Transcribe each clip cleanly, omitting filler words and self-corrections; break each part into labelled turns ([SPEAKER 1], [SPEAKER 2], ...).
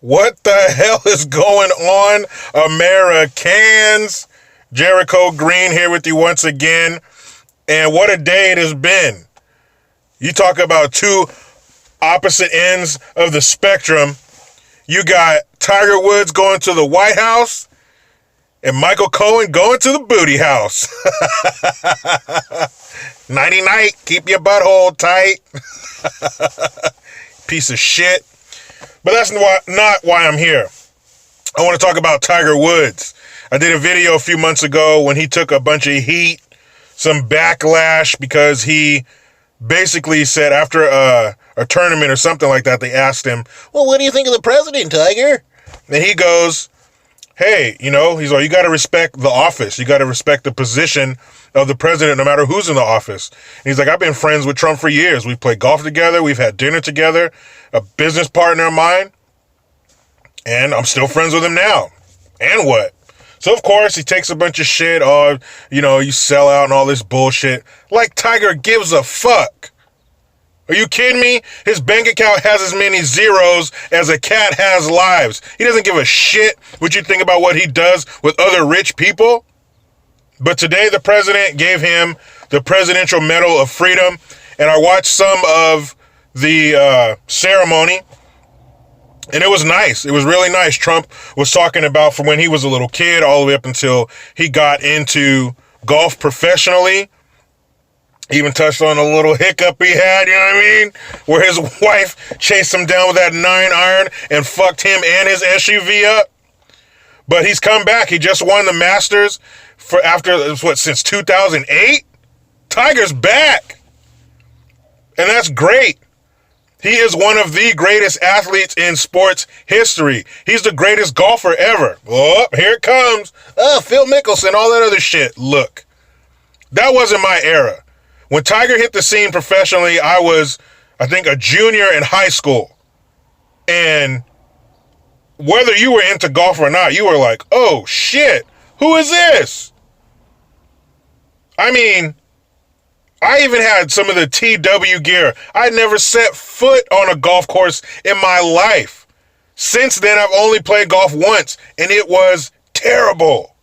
[SPEAKER 1] What the hell is going on, Americans? Jericho Green here with you once again. And what a day it has been. You talk about two opposite ends of the spectrum. You got Tiger Woods going to the White House and Michael Cohen going to the booty house. Nighty night, keep your butthole tight. Piece of shit. But that's not why I'm here. I want to talk about Tiger Woods. I did a video a few months ago when he took a bunch of heat, some backlash, because he basically said after a tournament or something like that, they asked him, well, what do you think of the president, Tiger? And he goes, hey, he's like, you got to respect the office. You got to respect the position of the president, no matter who's in the office. And he's like, I've been friends with Trump for years. We've played golf together. We've had dinner together, a business partner of mine. And I'm still friends with him now. And what? So, of course, he takes a bunch of shit. Oh, you sell out and all this bullshit. Like Tiger gives a fuck. Are you kidding me? His bank account has as many zeros as a cat has lives. He doesn't give a shit what you think about what he does with other rich people. But today the president gave him the Presidential Medal of Freedom. And I watched some of the ceremony. And it was nice. It was really nice. Trump was talking about from when he was a little kid all the way up until he got into golf professionally. Even touched on a little hiccup he had, you know what I mean? Where his wife chased him down with that 9-iron and fucked him and his SUV up. But he's come back. He just won the Masters since 2008? Tiger's back. And that's great. He is one of the greatest athletes in sports history. He's the greatest golfer ever. Oh, here it comes. Phil Mickelson, all that other shit. Look, that wasn't my era. When Tiger hit the scene professionally, I was, I think, a junior in high school. And whether you were into golf or not, you were like, oh, shit, who is this? I mean, I even had some of the TW gear. I'd never set foot on a golf course in my life. Since then, I've only played golf once, and it was terrible.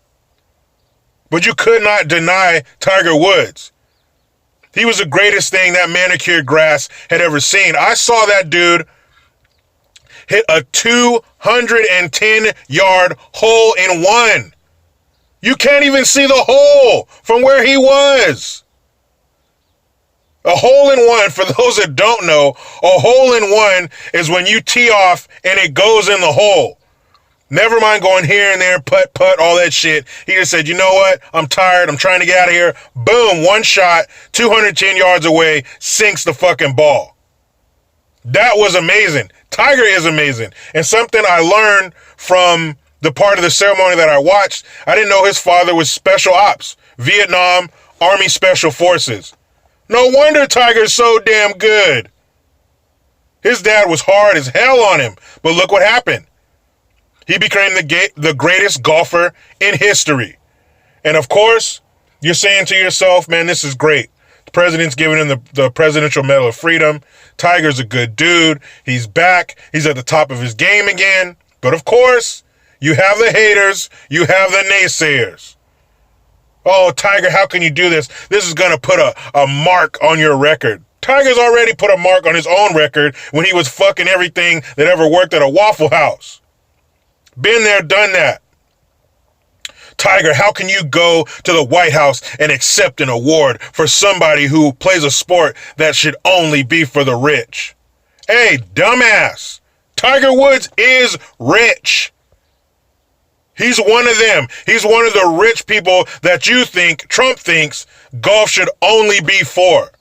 [SPEAKER 1] But you could not deny Tiger Woods. He was the greatest thing that manicured grass had ever seen. I saw that dude hit a 210-yard hole in one. You can't even see the hole from where he was. A hole in one, for those that don't know, a hole in one is when you tee off and it goes in the hole. Never mind going here and there, putt, all that shit. He just said, you know what? I'm tired. I'm trying to get out of here. Boom, one shot, 210 yards away, sinks the fucking ball. That was amazing. Tiger is amazing. And something I learned from the part of the ceremony that I watched, I didn't know his father was Special Ops, Vietnam Army Special Forces. No wonder Tiger's so damn good. His dad was hard as hell on him, but look what happened. He became the greatest golfer in history. And of course, you're saying to yourself, man, this is great. The president's giving him the Presidential Medal of Freedom. Tiger's a good dude. He's back. He's at the top of his game again. But of course, you have the haters. You have the naysayers. Oh, Tiger, how can you do this? This is going to put a mark on your record. Tiger's already put a mark on his own record when he was fucking everything that ever worked at a Waffle House. Been there, done that. Tiger, how can you go to the White House and accept an award for somebody who plays a sport that should only be for the rich? Hey, dumbass. Tiger Woods is rich. He's one of them. He's one of the rich people that Trump thinks golf should only be for.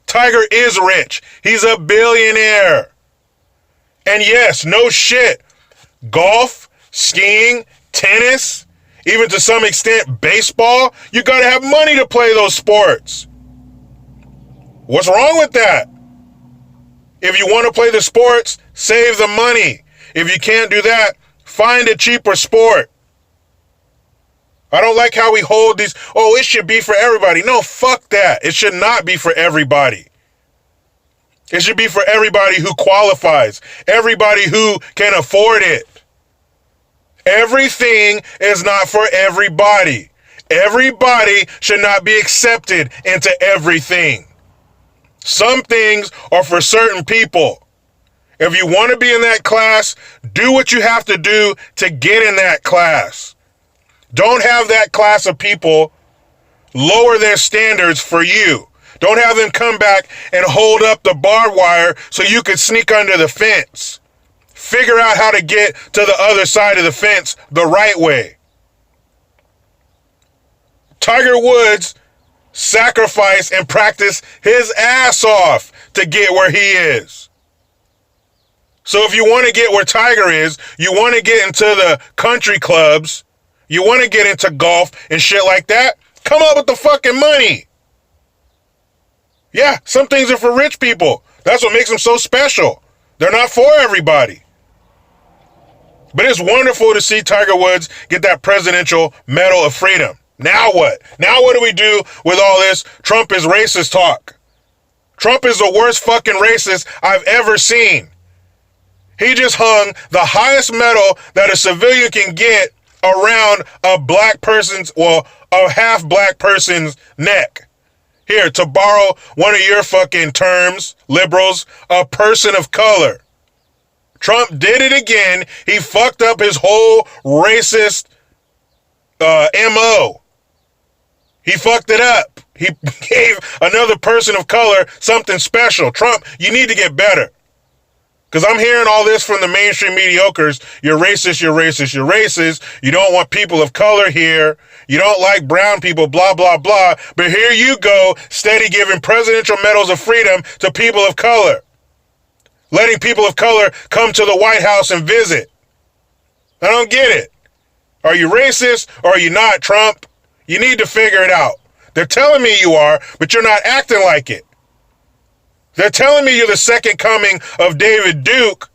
[SPEAKER 1] Tiger is rich. He's a billionaire. And yes, no shit. Golf, skiing, tennis, even to some extent baseball, you gotta have money to play those sports. What's wrong with that? If you want to play the sports, save the money. If you can't do that, find a cheaper sport. I don't like how we hold these, it should be for everybody. No, fuck that. It should not be for everybody. It should be for everybody who qualifies, everybody who can afford it. Everything is not for everybody. Everybody should not be accepted into everything. Some things are for certain people. If you want to be in that class, do what you have to do to get in that class. Don't have that class of people lower their standards for you. Don't have them come back and hold up the barbed wire so you could sneak under the fence. Figure out how to get to the other side of the fence the right way. Tiger Woods sacrificed and practiced his ass off to get where he is. So if you want to get where Tiger is, you want to get into the country clubs, you want to get into golf and shit like that, come up with the fucking money. Yeah, some things are for rich people. That's what makes them so special. They're not for everybody. But it's wonderful to see Tiger Woods get that Presidential Medal of Freedom. Now what? Now what do we do with all this Trump is racist talk? Trump is the worst fucking racist I've ever seen. He just hung the highest medal that a civilian can get around a black person's, well, a half black person's neck. Here, to borrow one of your fucking terms, liberals, a person of color. Trump did it again. He fucked up his whole racist MO. He fucked it up. He gave another person of color something special. Trump, you need to get better. Because I'm hearing all this from the mainstream mediocres. You're racist, you're racist, you're racist. You don't want people of color here. You don't like brown people, blah, blah, blah. But here you go, steady giving presidential medals of freedom to people of color. Letting people of color come to the White House and visit. I don't get it. Are you racist or are you not, Trump? You need to figure it out. They're telling me you are, but you're not acting like it. They're telling me you're the second coming of David Duke,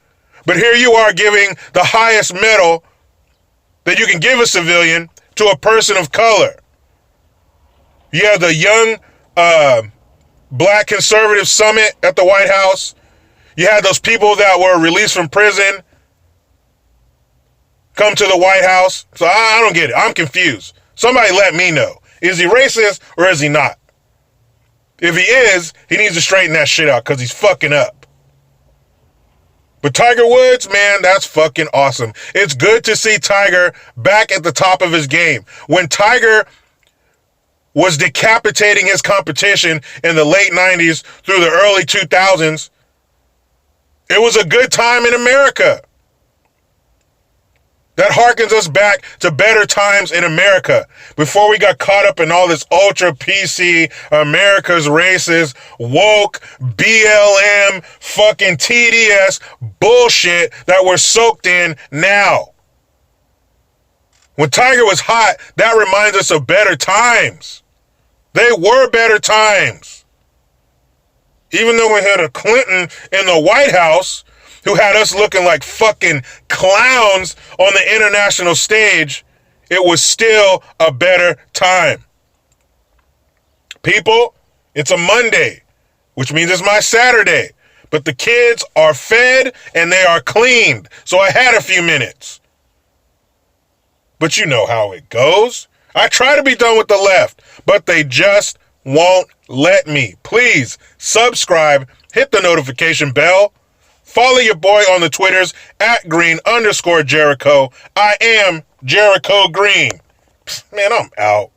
[SPEAKER 1] but here you are giving the highest medal that you can give a civilian to a person of color. You have the young black conservative summit at the White House. You had those people that were released from prison come to the White House. So I don't get it. I'm confused. Somebody let me know. Is he racist or is he not? If he is, he needs to straighten that shit out because he's fucking up. But Tiger Woods, man, that's fucking awesome. It's good to see Tiger back at the top of his game. When Tiger was decapitating his competition in the late 90s through the early 2000s, it was a good time in America. That harkens us back to better times in America before we got caught up in all this ultra PC, America's racist, woke, BLM, fucking TDS bullshit that we're soaked in now. When Tiger was hot, that reminds us of better times. They were better times. Even though we had a Clinton in the White House who had us looking like fucking clowns on the international stage, it was still a better time. People, it's a Monday, which means it's my Saturday. But the kids are fed and they are cleaned. So I had a few minutes. But you know how it goes. I try to be done with the left, but they just won't let me. Please subscribe, hit the notification bell. Follow your boy on the Twitters @Green_Jericho. I am Jericho Green. Man, I'm out.